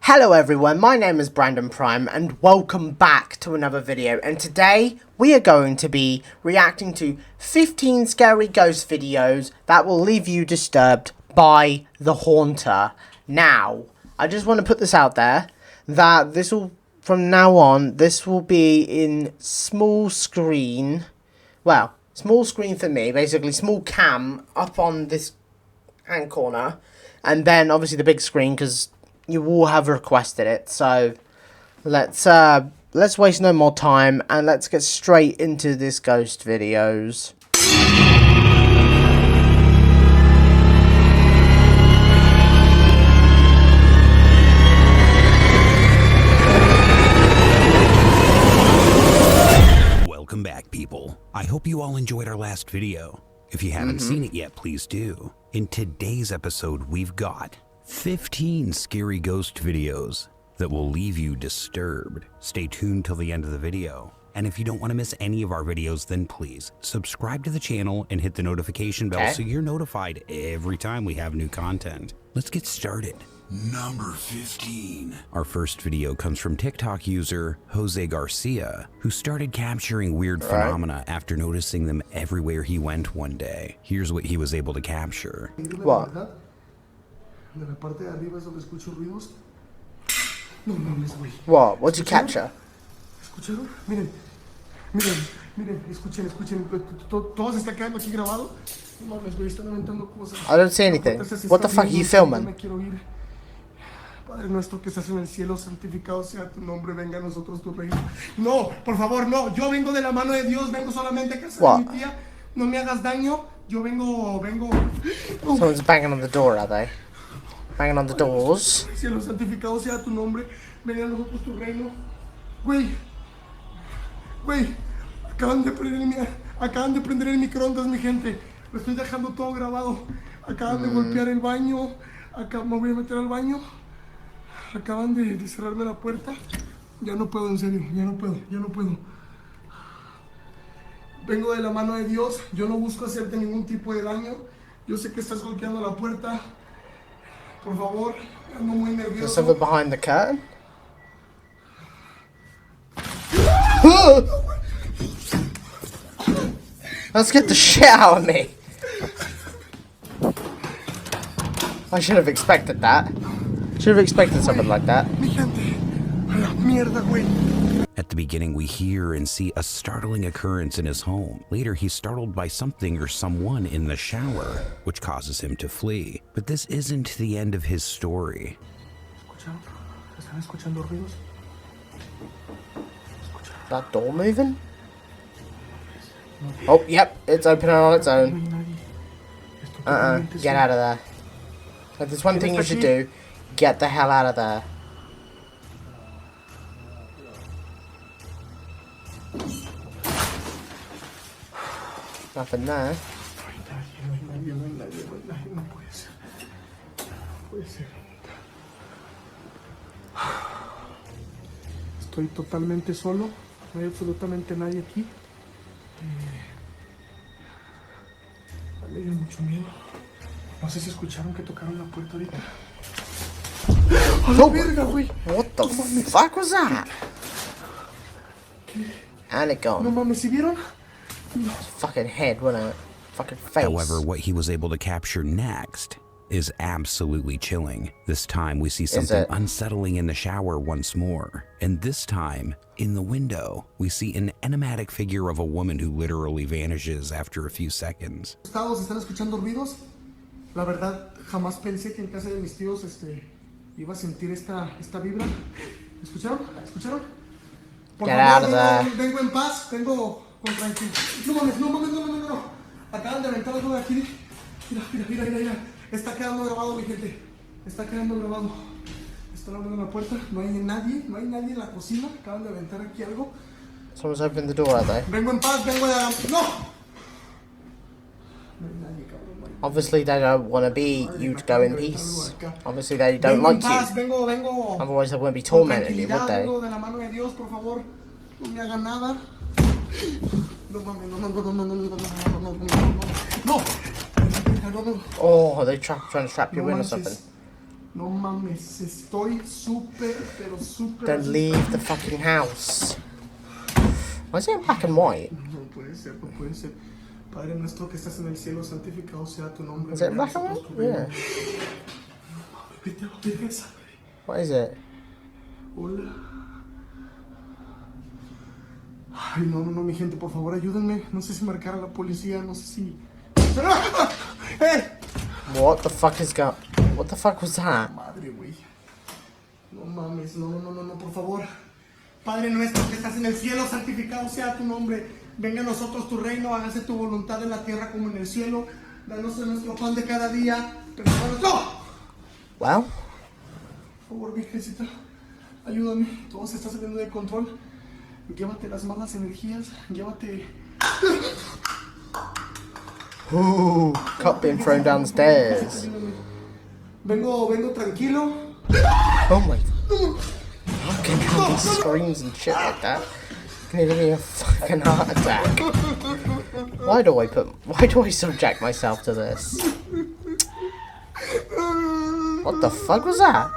Hello everyone, my name is Brandon Prime and welcome back to another video, and today we are going to be reacting to 15 scary ghost videos that will leave you disturbed by the Haunter. Now, I just want to put this out there that from now on, this will be in small screen, well, small screen for me, basically small cam up on this hand corner, and then obviously the big screen because you all have requested it. So let's waste no more time and let's get straight into this ghost videos. Welcome back, people. I hope you all enjoyed our last video. If you haven't seen it yet, please do. In today's episode, we've got 15 scary ghost videos that will leave you disturbed. Stay tuned till the end of the video. And if you don't want to miss any of our videos, then please subscribe to the channel and hit the notification bell so you're notified every time we have new content. Let's get started. Number 15. Our first video comes from TikTok user Jose Garcia, who started capturing weird phenomena after noticing them everywhere he went one day. Here's what he was able to capture. What? De la parte de arriba es donde escucho ruidos. No mames, güey. What? What'd you capture? ¿Escucharon? Miren, escuchen. Todo se está quedando aquí grabado. No mames, güey, están aventando cosas. I don't see anything. What the fuck are you filming? Me quiero ir. Padre nuestro que estás en el cielo, santificado sea tu nombre, venga a nosotros tu reino. No, por favor, no. Yo vengo de la mano de Dios, vengo solamente a casa de mi tía. No me hagas daño. Yo vengo. Someone's banging on the door, are they? Banging on the doors. Cielo, santificado sea tu nombre, venga a nosotros tu reino. Güey, acaban de prender el microondas, mi gente. Lo estoy dejando todo grabado. Acaban de golpear el baño. Me voy a meter al baño. Acaban de cerrarme la puerta. Ya no puedo, en serio, ya no puedo. Vengo de la mano de Dios. Yo no busco hacerte ningún tipo de daño. Yo sé que estás golpeando la puerta. Por favor, ando muy nervioso. There's something behind the curtain? That scared the shit out of me. I should have expected that. Should have expected something like that. Mi gente, a la mierda, güey. At the beginning, we hear and see a startling occurrence in his home. Later, he's startled by something or someone in the shower, which causes him to flee. But this isn't the end of his story. ¿Escucharon? ¿Están escuchando ruidos? That door moving? Oh, yep, it's opening on its own. Get out of there. If there's one thing you should do, get the hell out of there. Nothing there. No hay nadie, no puede ser. Estoy totalmente solo, no hay absolutamente nadie aquí. Me dio mucho miedo. No sé si escucharon que tocaron la puerta ahorita. ¡A la verga, güey! What the fuck was that? And it No gone. mames, ¿sí vieron? Fucking head, wasn't it? Fucking face. However, what he was able to capture next is absolutely chilling. This time, we see something unsettling in the shower once more. And this time, in the window, we see an enigmatic figure of a woman who literally vanishes after a few seconds. ¿Están escuchando ruidos? La verdad, jamás pensé que en casa de mis tíos iba a sentir esta vibra. ¿Escucharon? Por favor, vengo en paz, vengo con tranquilidad. No. Acaban de aventar algo de aquí. Mira. Está quedando grabado, mi gente. Está quedando grabado. Están abriendo la puerta. No hay nadie en la cocina. Acaban de aventar aquí algo. Someone's opened the door, are they? Vengo en paz, vengo de... ¡No! No hay nadie, cabrón. Obviously they don't want to be you to go in peace. Obviously they don't like you. Vengo. Otherwise they wouldn't be tormenting you, would they? Vengo de la mano de Dios, por favor. No me hagan nada. No. Oh, are they trying to trap you in or something? No mames, estoy súper, pero súper... Don't leave the fucking house. Why is it in black and white? No puede ser, no puede ser. Padre nuestro que estás en el cielo, santificado sea tu nombre. Is it in black and white? Yeah. What is it? Hola. Ay, no, mi gente, por favor, ayúdenme. No sé si marcar a la policía, no sé si... ¡Eh! What the fuck is going... What the fuck was that? Madre, güey. No mames, no, por favor. Padre nuestro que estás en el cielo, santificado sea tu nombre. Venga a nosotros tu reino, hágase tu voluntad en la tierra como en el cielo. Danos nuestro pan de cada día. Perdónanos. ¡No! Well? Por favor, Virgencita, ayúdame. Todo se está saliendo de control. Llévate las malas energías. Llévate... Ooh, cup being thrown downstairs. Vengo tranquilo. Oh my... Fucking hell, he screams and shit like that. Gonna give me a fucking heart attack. Why do I subject myself to this? What the fuck was that?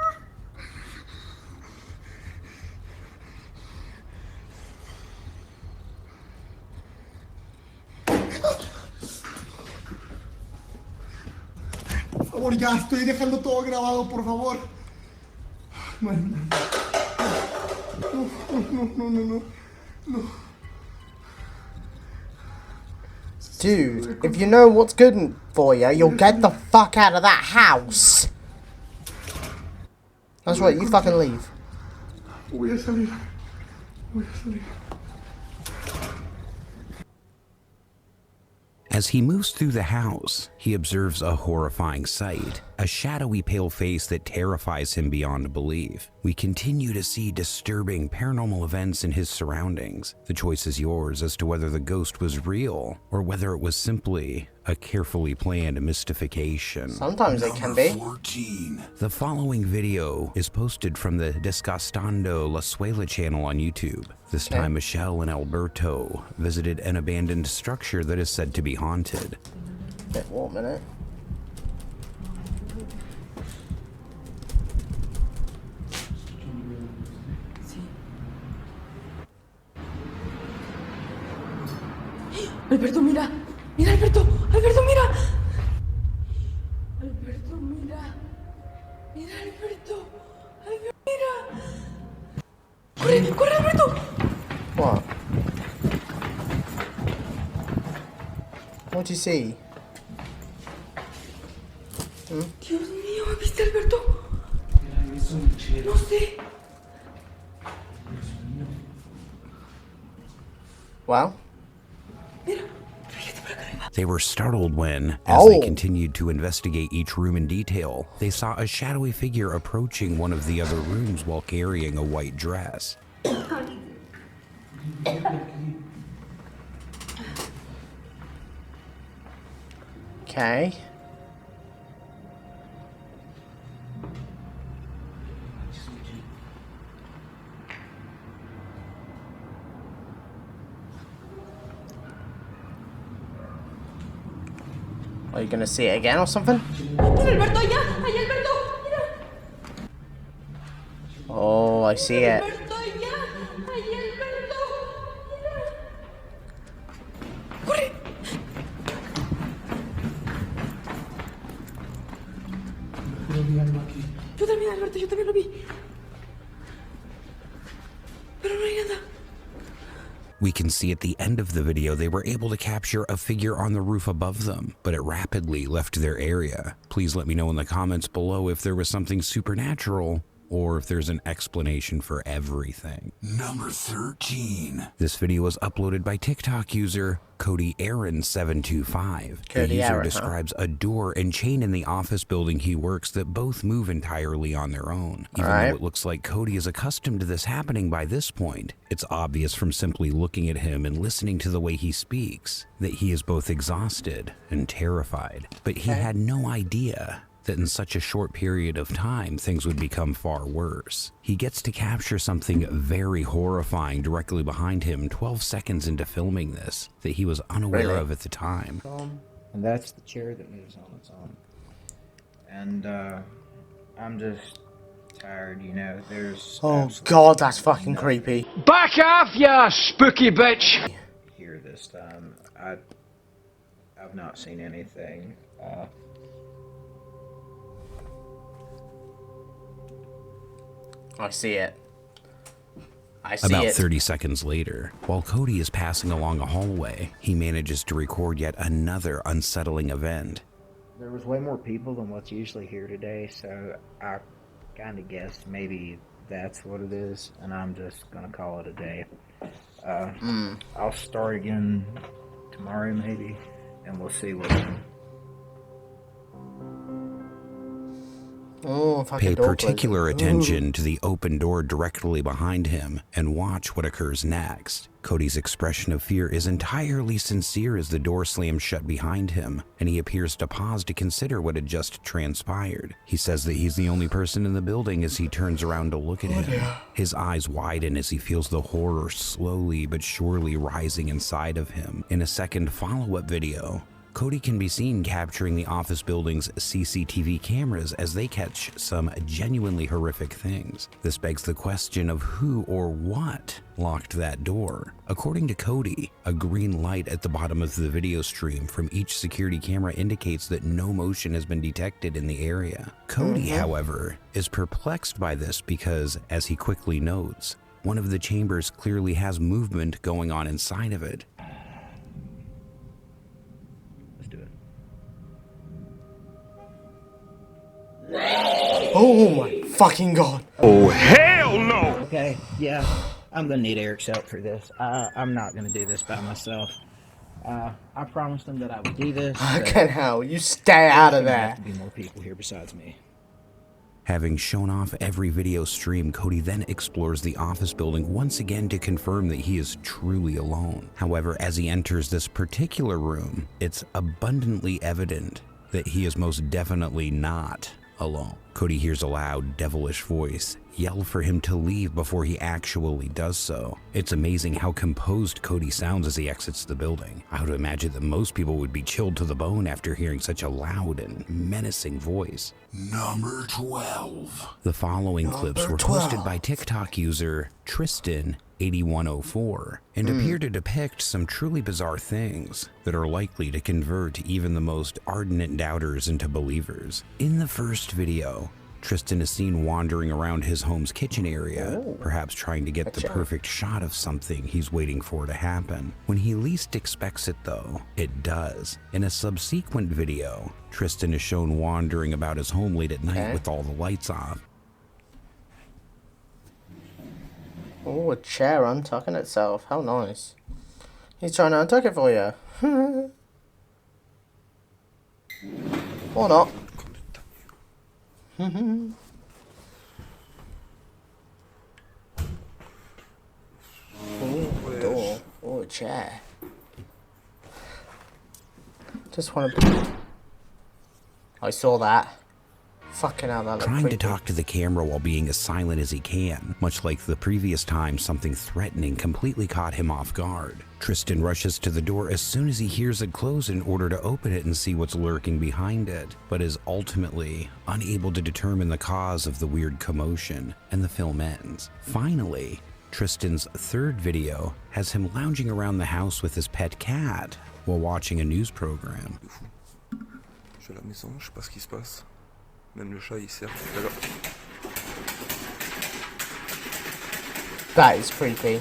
Por favor, ya estoy dejando todo grabado, por favor. No. Dude, if you know what's good for you, you'll get the fuck out of that house. That's right, you fucking leave. Voy a salir. As he moves through the house, he observes a horrifying sight, a shadowy pale face that terrifies him beyond belief. We continue to see disturbing paranormal events in his surroundings. The choice is yours as to whether the ghost was real or whether it was simply a carefully planned mystification. Sometimes it can be. 14. The following video is posted from the Desgastando La Suela channel on YouTube. This time Michelle and Alberto visited an abandoned structure that is said to be haunted. Bit warm, innit? Alberto, mira. Mira, Alberto. Alberto, mira. Alberto, mira. Mira, Alberto. Alberto, mira. Corre, corre, Alberto. What? What do you see? Dios mío, ¿viste, Alberto? No sé. Well? Mira, fíjate por acá arriba. They were startled when, as they continued to investigate each room in detail, they saw a shadowy figure approaching one of the other rooms while carrying a white dress. Okay. Are you gonna see it again or something? Mira, Alberto, allá. Allá, Alberto. Mira. Oh, I see it. Alberto, allá. Allá, Alberto. Mira. Corre. Yo también, Alberto, yo también lo vi. Pero no hay nada. We can see at the end of the video they were able to capture a figure on the roof above them, but it rapidly left their area. Please let me know in the comments below if there was something supernatural or if there's an explanation for everything. Number 13. This video was uploaded by TikTok user Cody Aaron 725. The Cody user Aaron, describes a door and chain in the office building he works that both move entirely on their own. Even though it looks like Cody is accustomed to this happening by this point, it's obvious from simply looking at him and listening to the way he speaks that he is both exhausted and terrified. But he had no idea that in such a short period of time, things would become far worse. He gets to capture something very horrifying directly behind him 12 seconds into filming this that he was unaware of at the time. And that's the chair that moves on its own. And I'm just tired, you know. There's Oh absolutely god, that's fucking nothing creepy. Back off, you spooky bitch! here this time. I've not seen anything. I see it. I see About it. 30 seconds later, while Cody is passing along a hallway, he manages to record yet another unsettling event. There was way more people than what's usually here today, so I kind of guessed maybe that's what it is, and I'm just gonna call it a day. I'll start again tomorrow maybe, and we'll see what. Oh, fucking Pay door particular closing. attention to the open door directly behind him and watch what occurs next. Cody's expression of fear is entirely sincere as the door slams shut behind him, and he appears to pause to consider what had just transpired. He says that he's the only person in the building as he turns around to look at him. His eyes widen as he feels the horror slowly but surely rising inside of him. In a second follow-up video, Cody can be seen capturing the office building's CCTV cameras as they catch some genuinely horrific things. This begs the question of who or what locked that door. According to Cody, a green light at the bottom of the video stream from each security camera indicates that no motion has been detected in the area. Cody, however, is perplexed by this because, as he quickly notes, one of the chambers clearly has movement going on inside of it. Oh my fucking god. Okay, yeah, I'm gonna need Eric's help for this. I'm not gonna do this by myself. I promised him that I would do this. Fucking hell, you stay out of There's gonna there. have to be more people here besides me. Having shown off every video stream, Cody then explores the office building once again to confirm that he is truly alone. However, as he enters this particular room, it's abundantly evident that he is most definitely not alone. Cody hears a loud, devilish voice yell for him to leave before he actually does so. It's amazing how composed Cody sounds as he exits the building. I would imagine that most people would be chilled to the bone after hearing such a loud and menacing voice. Number 12. The following clips were 12. posted by TikTok user Tristan8104 and appear to depict some truly bizarre things that are likely to convert even the most ardent doubters into believers. In the first video, Tristan is seen wandering around his home's kitchen area, perhaps trying to get the perfect shot of something he's waiting for to happen. When he least expects it though, it does. In a subsequent video, Tristan is shown wandering about his home late at night with all the lights off. Oh, a chair untucking itself. How nice. He's trying to untuck it for you. Or not. Oh, a door. Oh, a chair. Just want to... I saw that. Fucking hell, that looked Trying creepy. to talk to the camera while being as silent as he can, much like the previous time something threatening completely caught him off guard. Tristan rushes to the door as soon as he hears it close in order to open it and see what's lurking behind it, but is ultimately unable to determine the cause of the weird commotion, and the film ends. Finally, Tristan's third video has him lounging around the house with his pet cat while watching a news program. Je suis à la maison, je sais pas ce qui se passe. Même le chat il sert tout à l'heure. That is creepy.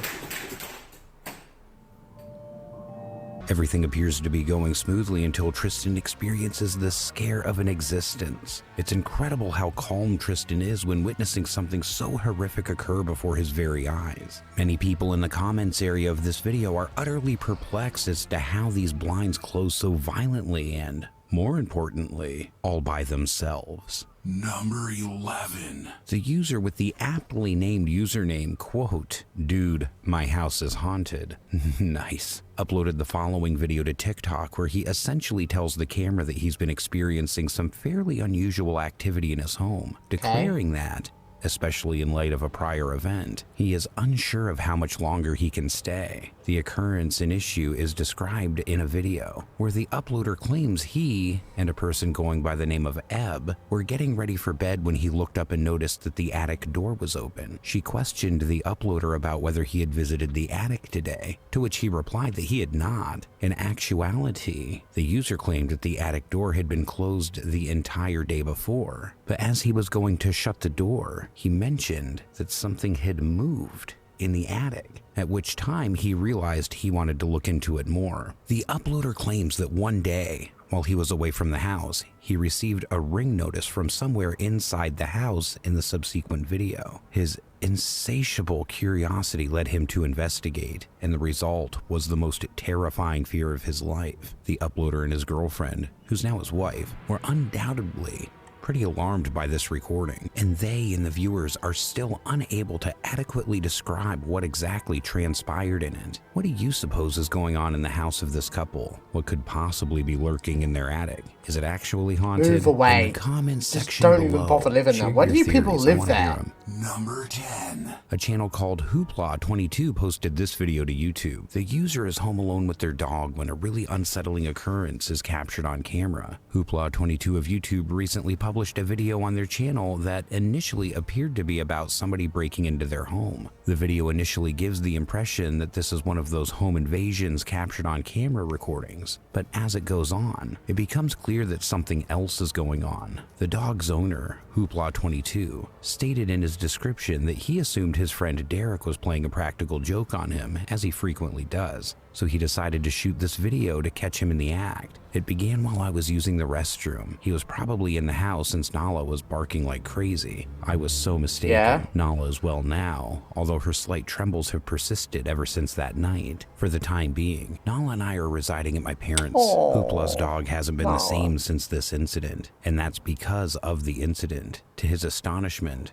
Everything appears to be going smoothly until Tristan experiences the scare of an existence. It's incredible how calm Tristan is when witnessing something so horrific occur before his very eyes. Many people in the comments area of this video are utterly perplexed as to how these blinds close so violently and, more importantly, all by themselves. Number 11. The user with the aptly named username, quote, "Dude, my house is haunted," nice, uploaded the following video to TikTok where he essentially tells the camera that he's been experiencing some fairly unusual activity in his home, declaring that especially in light of a prior event. He is unsure of how much longer he can stay. The occurrence in issue is described in a video where the uploader claims he and a person going by the name of Ebb were getting ready for bed when he looked up and noticed that the attic door was open. She questioned the uploader about whether he had visited the attic today, to which he replied that he had not. In actuality, the user claimed that the attic door had been closed the entire day before, but as he was going to shut the door, he mentioned that something had moved in the attic, at which time he realized he wanted to look into it more. The uploader claims that one day, while he was away from the house, he received a ring notice from somewhere inside the house in the subsequent video. His insatiable curiosity led him to investigate, and the result was the most terrifying fear of his life. The uploader and his girlfriend, who's now his wife, were undoubtedly pretty alarmed by this recording, and they and the viewers are still unable to adequately describe what exactly transpired in it. What do you suppose is going on in the house of this couple? What could possibly be lurking in their attic? Is it actually haunted? Move away. In the comment Just section don't below, even bother living there. share Why do your you people theories. I live wanna hear there? 'em. Number 10. A channel called Hoopla22 posted this video to YouTube. The user is home alone with their dog when a really unsettling occurrence is captured on camera. Hoopla22 of YouTube recently published a video on their channel that initially appeared to be about somebody breaking into their home. The video initially gives the impression that this is one of those home invasions captured on camera recordings, but as it goes on, it becomes clear that something else is going on. The dog's owner, Hoopla22, stated in his description that he assumed his friend Derek was playing a practical joke on him, as he frequently does, so he decided to shoot this video to catch him in the act. It began while I was using the restroom. He was probably in the house since Nala was barking like crazy. I was so mistaken. Yeah. Nala is well now, although her slight trembles have persisted ever since that night. For the time being, Nala and I are residing at my parents'. Hoopla's dog hasn't been the same since this incident, and that's because of the incident. To his astonishment,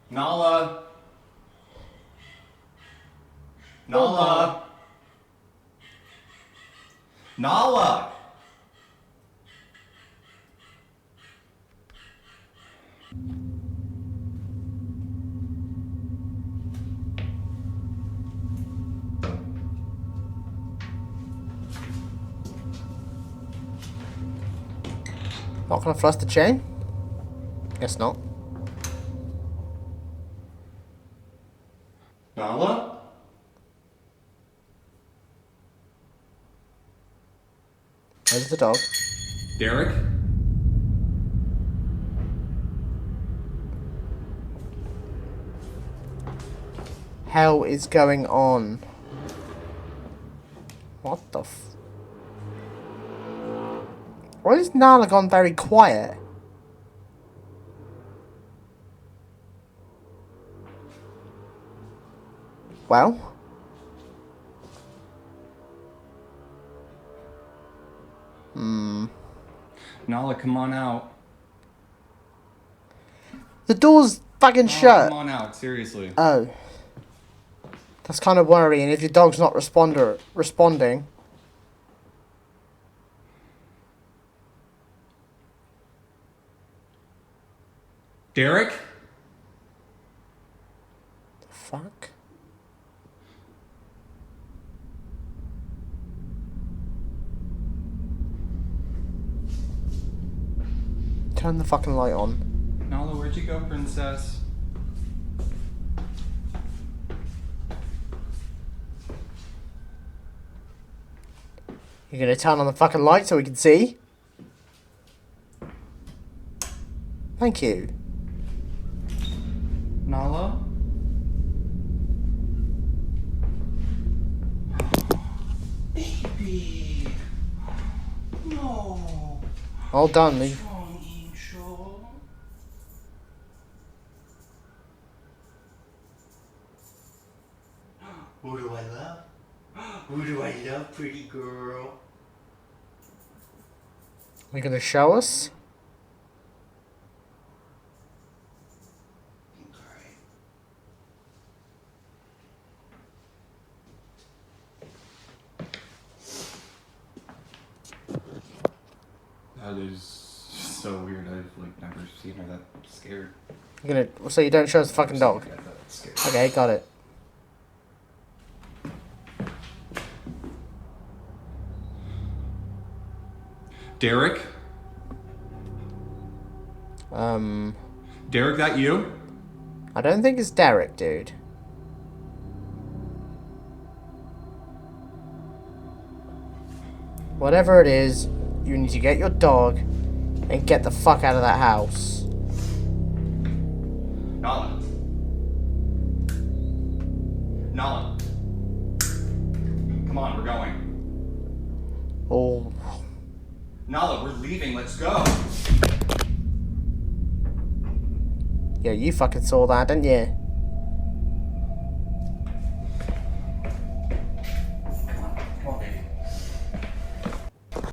Nala! Nala! Nala! Not gonna flush the chain? Guess not. Nala? Where's the dog? Derek? Hell is going on? What the f... Why has Nala gone very quiet? Well? Nala, come on out. The door's fucking Nala, shut. come on out, seriously. Oh. That's kind of worrying if your dog's not responding. Derek? The fuck? Turn the fucking light on. Nala, where'd you go, princess? You're gonna turn on the fucking light so we can see? Thank you. Nala? Baby! No! All done, Lee. Wrong, Angel. Who do I love? Who do I love, pretty girl? Are you gonna show us? That is so weird. I've like never seen her that scared. You're gonna, so you don't show us the fucking dog? Yeah, that's scary. Okay, got it. Derek? Derek, that you? I don't think it's Derek, dude. Whatever it is, you need to get your dog and get the fuck out of that house. Nala. Nala. Come on, we're going. Oh. Nala, we're leaving. Let's go. Yeah, you fucking saw that, didn't you? Come on, baby.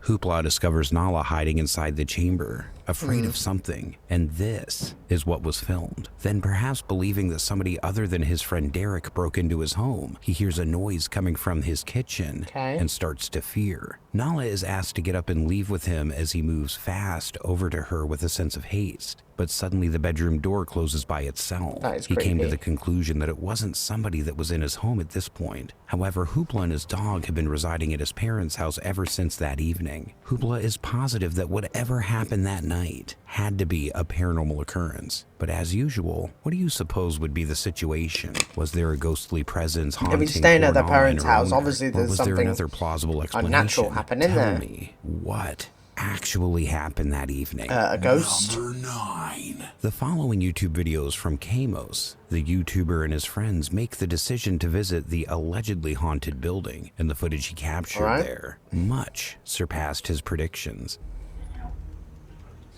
Hoopla discovers Nala hiding inside the chamber, afraid of something, and this is what was filmed. Then, perhaps believing that somebody other than his friend Derek broke into his home, he hears a noise coming from his kitchen and starts to fear. Nala is asked to get up and leave with him as he moves fast over to her with a sense of haste. But suddenly the bedroom door closes by itself. He came to the conclusion that it wasn't somebody that was in his home at this point. However, Hoopla and his dog have been residing at his parents' house ever since that evening. Hoopla is positive that whatever happened that night had to be a paranormal occurrence. But as usual, what do you suppose would be the situation? Was there a ghostly presence haunting? If he's staying at their Nala and parents' her house, owner? obviously Or there's was there something another plausible explanation? unnatural happening Tell there. me, what actually happened that evening? A ghost? Number 9. The following YouTube videos from Kamos, the YouTuber and his friends make the decision to visit the allegedly haunted building, and the footage he captured there much surpassed his predictions.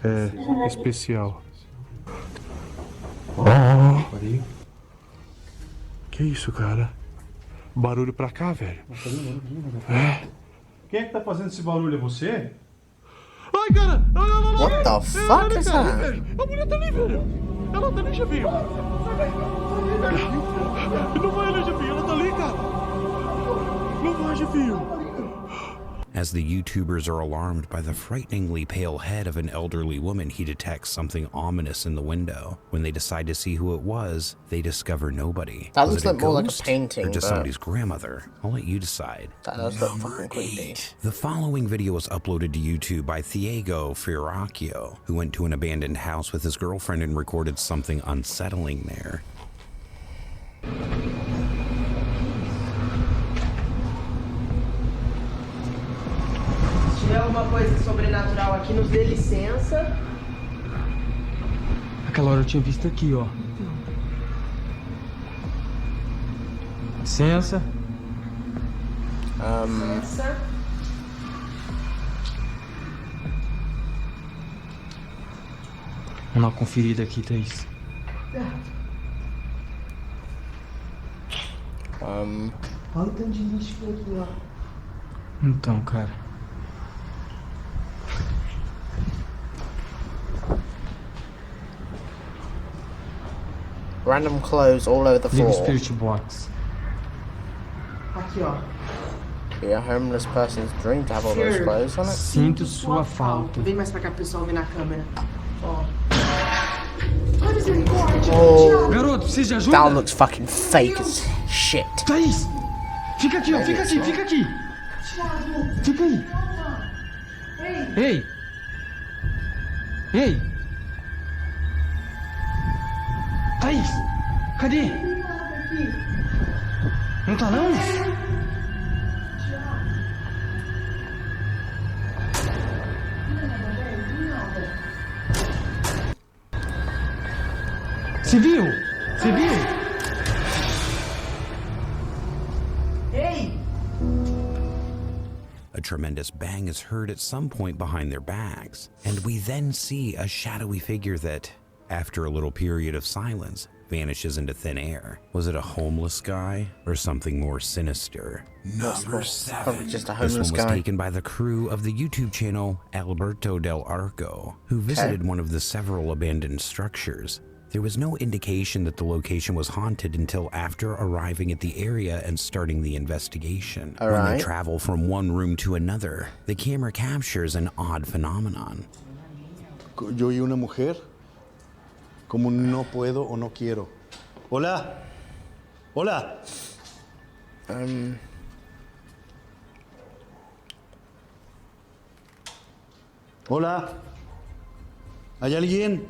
É especial. Que isso, cara? Barulho pra cá, velho. É? Quem é que tá fazendo esse barulho? É você? Ai, cara! What the fuck is that? A mulher tá ali, velho! Ela tá ali, chefinho! Não vai ali, chefinho! Ela tá ali, cara! Não vai, chefinho! As the YouTubers are alarmed by the frighteningly pale head of an elderly woman, he detects something ominous in the window. When they decide to see who it was, they discover nobody. That Was looks it like more like a ghost painting, or just but- somebody's grandmother. I'll let you decide. That does look fucking creepy. The following video was uploaded to YouTube by Thiago Firacchio, who went to an abandoned house with his girlfriend and recorded something unsettling there. Se tiver alguma coisa sobrenatural aqui, nos dê licença. Aquela hora eu tinha visto aqui, ó. Licença. Licença. Vamos dar uma conferida aqui, Thaís. Olha o tanto de lixo que tem aqui, ó. Então, cara. Random clothes all over the Liga o floor. Spirit Box. Aqui, ó. Be a homeless person's dream to have all those clothes on it. Sinto sua falta. Vem mais pra cá pro pessoal ver na câmera. Ó. Ai, misericórdia. Oh, Garoto, precisa de ajuda? that looks fucking fake as shit. Thaís! Fica aqui, ó. Fica aqui, fica aqui. Fica aí. Ei! Ei! Thaís! Cadê? Não tá não? Você viu? Você viu? Ei! A tremendous bang is heard at some point behind their backs, and we then see a shadowy figure that, after a little period of silence, vanishes into thin air. Was it a homeless guy or something more sinister? Number 7. Probably just a This homeless one was guy. taken by the crew of the YouTube channel Alberto Del Arco, who visited one of the several abandoned structures. There was no indication that the location was haunted until after arriving at the area and starting the investigation. When they travel from one room to another, the camera captures an odd phenomenon. yo y una mujer como no puedo o no quiero. Hola. Hola. Hola. ¿Hay alguien?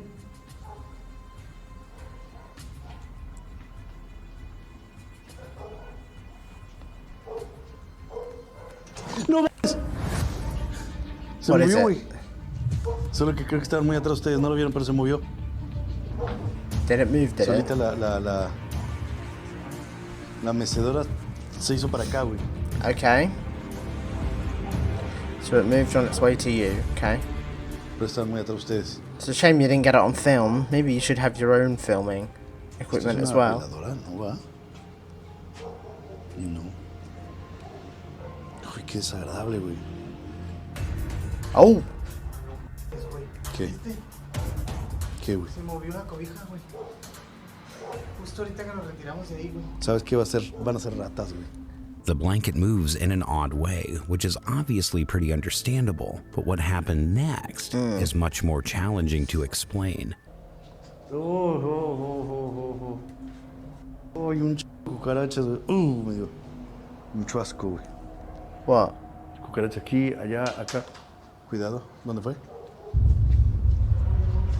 No ves. Se What is movió, it? güey. Solo que creo que estaban muy atrás ustedes, no lo vieron, pero se movió. Did it move, did it? Solita la mecedora se hizo para acá, güey. Okay. So it moved on its way to you, okay. Pero estaban muy atrás ustedes. It's a shame you didn't get it on film. Maybe you should have your own filming equipment as well. Veladora, no va. No. Uy, qué desagradable, güey. Oh. ¿Qué? ¿Qué, güey? Se movió la cobija, güey. Justo ahorita que nos retiramos de ahí, güey. ¿Sabes qué va a ser? Van a ser ratas, güey. The blanket moves in an odd way, which is obviously pretty understandable, but what happened next is much more challenging to explain. Oh, y un cucarachas, güey. Me dio mucho asco, güey. What? Cucaracha aquí, allá, acá. Cuidado, ¿dónde fue?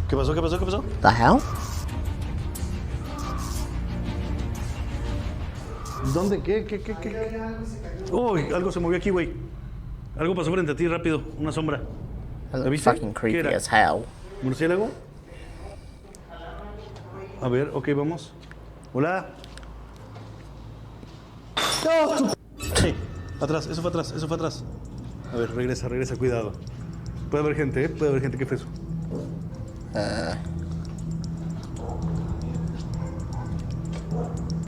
¿Qué pasó? ¿Qué pasó? ¿Qué pasó? The hell? ¿Dónde? ¿Qué? Uy, algo se movió aquí, güey. Algo pasó frente a ti, rápido. Una sombra. That ¿La looked viste? fucking ¿Qué creepy era? as hell. ¿Murciélago? A ver, ok, vamos. Hola. ¡No! Sí, atrás, eso fue atrás, eso fue atrás. A ver, regresa, cuidado. Puede haber gente, ¿eh? Puede haber gente. ¿Qué fue eso?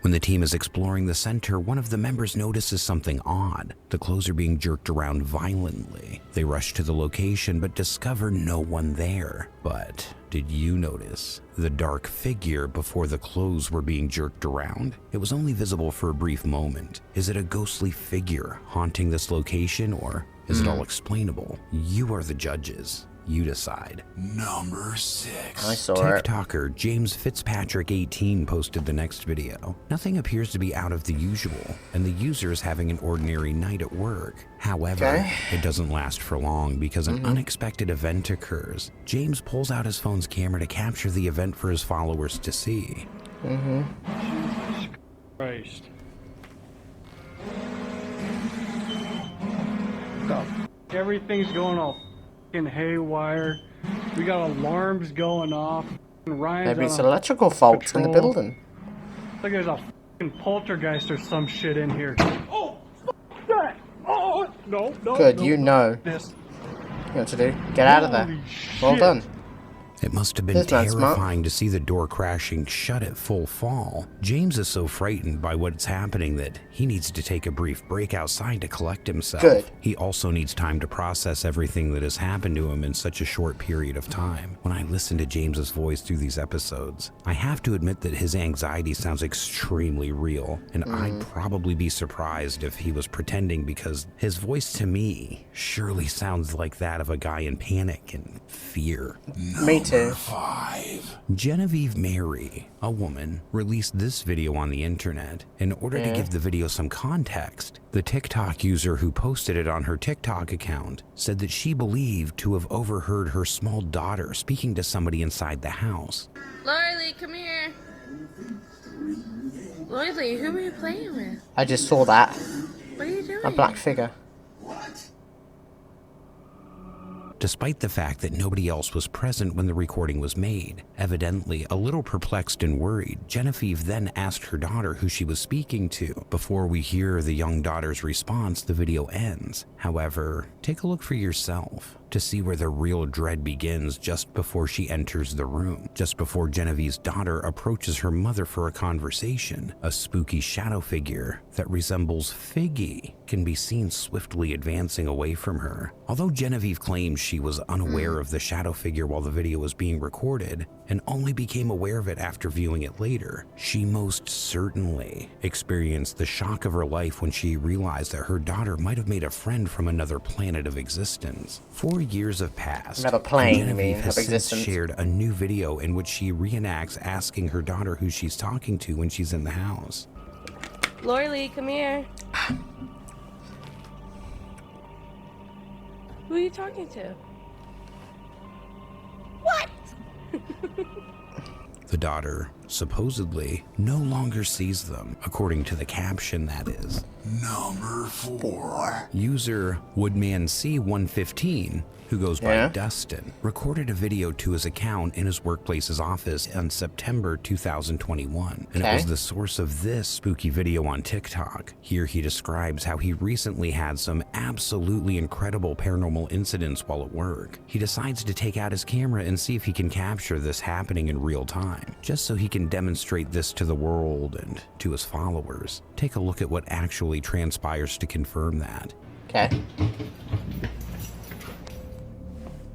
When the team is exploring the center, one of the members notices something odd. The clothes are being jerked around violently. They rush to the location but discover no one there. But did you notice the dark figure before the clothes were being jerked around? It was only visible for a brief moment. Is it a ghostly figure haunting this location, or is it all explainable? You are the judges. You decide. Number 6. I saw it. TikToker James Fitzpatrick 18 posted the next video. Nothing appears to be out of the usual, and the user is having an ordinary night at work. However, it doesn't last for long because an unexpected event occurs. James pulls out his phone's camera to capture the event for his followers to see. Jesus Christ. Everything's going all fucking haywire. We got alarms going off. Ryan's Maybe it's on electrical faults in the patrol. building. Like there's a fucking poltergeist or some shit in here. Oh, fuck that! Oh, no. Good, no, you know. This. You know what to do. Get out of there. Holy Well shit. done. It must have been This man's smart. terrifying to see the door crashing shut at full fall. James is so frightened by what's happening that he needs to take a brief break outside to collect himself. Good. He also needs time to process everything that has happened to him in such a short period of time. When I listen to James's voice through these episodes, I have to admit that his anxiety sounds extremely real, and I'd probably be surprised if he was pretending, because his voice to me surely sounds like that of a guy in panic and fear. Me too. 5. Genevieve Mary, a woman, released this video on the internet. In order to give the video some context, the TikTok user who posted it on her TikTok account said that she believed to have overheard her small daughter speaking to somebody inside the house. Lorelei, come here. Lorelei, who are you playing with? I just saw that. What are you doing? A black figure. Despite the fact that nobody else was present when the recording was made. Evidently, a little perplexed and worried, Genevieve then asked her daughter who she was speaking to. Before we hear the young daughter's response, the video ends. However, take a look for yourself to see where the real dread begins just before she enters the room. Just before Genevieve's daughter approaches her mother for a conversation, a spooky shadow figure that resembles Figgy can be seen swiftly advancing away from her. Although Genevieve claims she was unaware of the shadow figure while the video was being recorded and only became aware of it after viewing it later, she most certainly experienced the shock of her life when she realized that her daughter might have made a friend from another planet of existence. For 4 years have passed. Never playing, and I mean, Genevieve has of since existence. shared a new video in which she reenacts asking her daughter who she's talking to when she's in the house. Lorelei, come here. Who are you talking to? What? The daughter, supposedly, no longer sees them, according to the caption, that is. Number 4. User WoodmanC115, who goes by Dustin, recorded a video to his account in his workplace's office in September 2021, and it was the source of this spooky video on TikTok. Here he describes how he recently had some absolutely incredible paranormal incidents while at work. He decides to take out his camera and see if he can capture this happening in real time, just so he can demonstrate this to the world and to his followers. Take a look at what actually transpires to confirm that. Okay.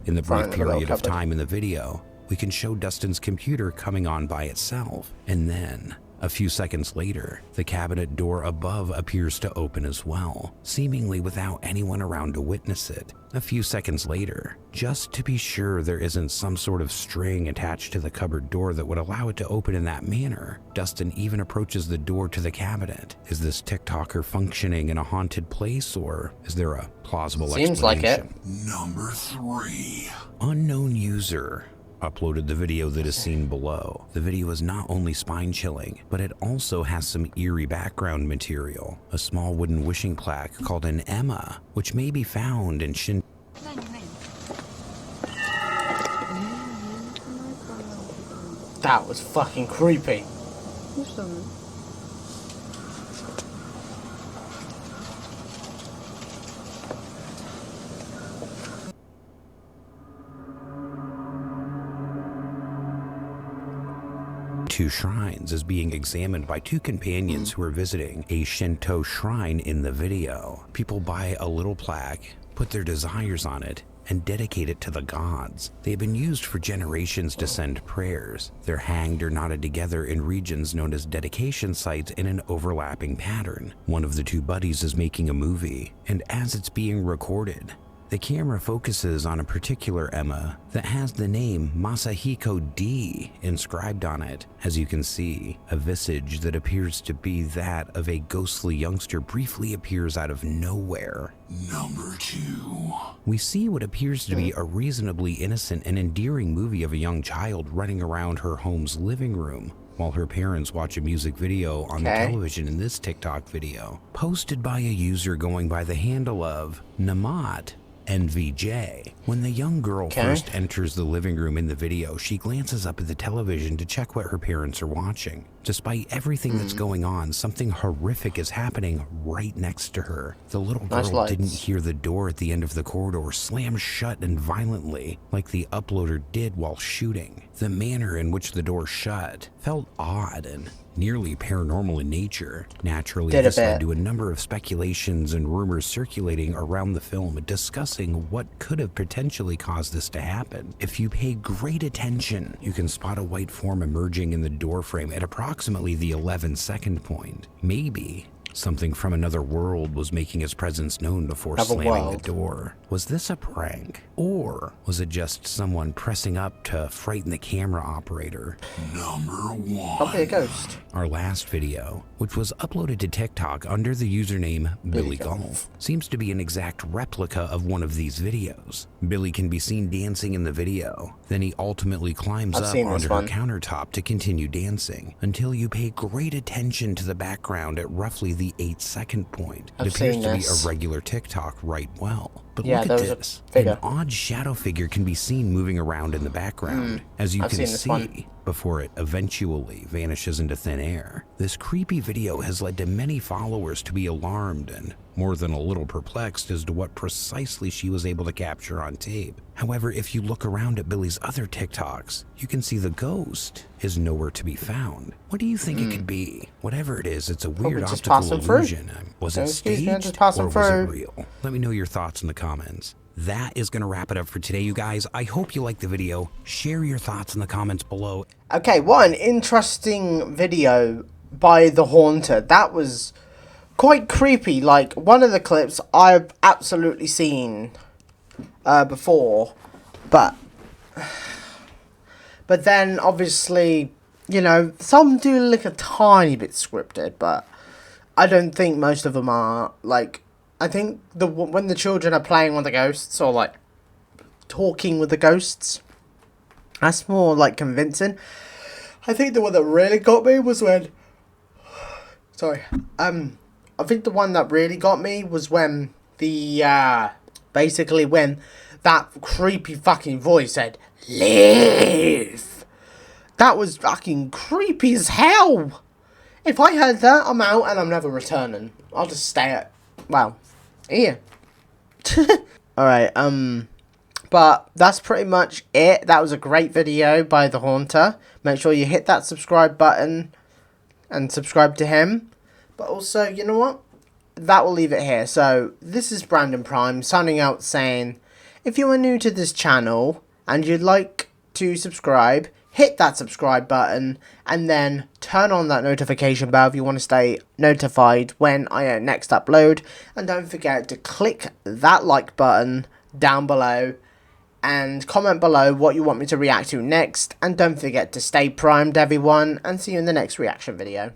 In the brief period of time in the video, we can show Dustin's computer coming on by itself, and then, a few seconds later, the cabinet door above appears to open as well, seemingly without anyone around to witness it. A few seconds later, just to be sure there isn't some sort of string attached to the cupboard door that would allow it to open in that manner, Dustin even approaches the door to the cabinet. Is this TikToker functioning in a haunted place, or is there a plausible Seems like it. Number 3. Unknown user uploaded the video that is seen below. The video is not only spine-chilling, but it also has some eerie background material. A small wooden wishing plaque called an Emma, which may be found in Shinto. That was fucking creepy. Two shrines is being examined by two companions who are visiting a Shinto shrine in the video. People buy a little plaque, put their desires on it, and dedicate it to the gods. They've been used for generations to send prayers. They're hanged or knotted together in regions known as dedication sites in an overlapping pattern. One of the two buddies is making a movie, and as it's being recorded, the camera focuses on a particular Emma that has the name Masahiko D inscribed on it. As you can see, a visage that appears to be that of a ghostly youngster briefly appears out of nowhere. Number 2. We see what appears to be a reasonably innocent and endearing movie of a young child running around her home's living room, while her parents watch a music video on the television in this TikTok video, posted by a user going by the handle of Namat NVJ. When the young girl first enters the living room in the video, she glances up at the television to check what her parents are watching. Despite everything that's going on, something horrific is happening right next to her. The little girl didn't hear the door at the end of the corridor slam shut and violently, like the uploader did while shooting. The manner in which the door shut felt odd and nearly paranormal in nature. Naturally, this led to a number of speculations and rumors circulating around the film discussing what could have potentially caused this to happen. If you pay great attention, you can spot a white form emerging in the doorframe at approximately the 11-second point. Maybe something from another world was making its presence known before slamming the door. Was this a prank? Or was it just someone pressing up to frighten the camera operator? Number 1. Probably a ghost. Our last video, which was uploaded to TikTok under the username Billy Golf, seems to be an exact replica of one of these videos. Billy can be seen dancing in the video. Then he ultimately climbs up onto her countertop to continue dancing until you pay great attention to the background at roughly the 8-second point. It appears to be a regular TikTok right well. But look at this. An odd shadow figure can be seen moving around in the background, as you can see, before it eventually vanishes into thin air. This creepy video has led to many followers to be alarmed and more than a little perplexed as to what precisely she was able to capture on tape. However, if you look around at Billy's other TikToks, you can see the ghost is nowhere to be found. What do you think it could be? Whatever it is, it's a weird optical illusion. Was it staged or was it real? Let me know your thoughts in the comments. That is going to wrap it up for today, you guys. I hope you liked the video. Share your thoughts in the comments below. Okay, what an interesting video by The Haunter. That was quite creepy. Like, one of the clips I've absolutely seen before, but then obviously, you know, some do look a tiny bit scripted, but I don't think most of them are. Like, I think when the children are playing with the ghosts or like talking with the ghosts, that's more like convincing. I think the one that really got me was when, sorry, I think the one that really got me was when basically when that creepy fucking voice said, "Leave." That was fucking creepy as hell. If I heard that, I'm out and I'm never returning. I'll just stay at, well, here. Alright, but that's pretty much it. That was a great video by The Haunter. Make sure you hit that subscribe button and subscribe to him. But also, you know what? That will leave it here. So, this is Brandon Prime signing out saying, if you are new to this channel and you'd like to subscribe, hit that subscribe button and then turn on that notification bell if you want to stay notified when I next upload. And don't forget to click that like button down below and comment below what you want me to react to next. And don't forget to stay primed, everyone, and see you in the next reaction video.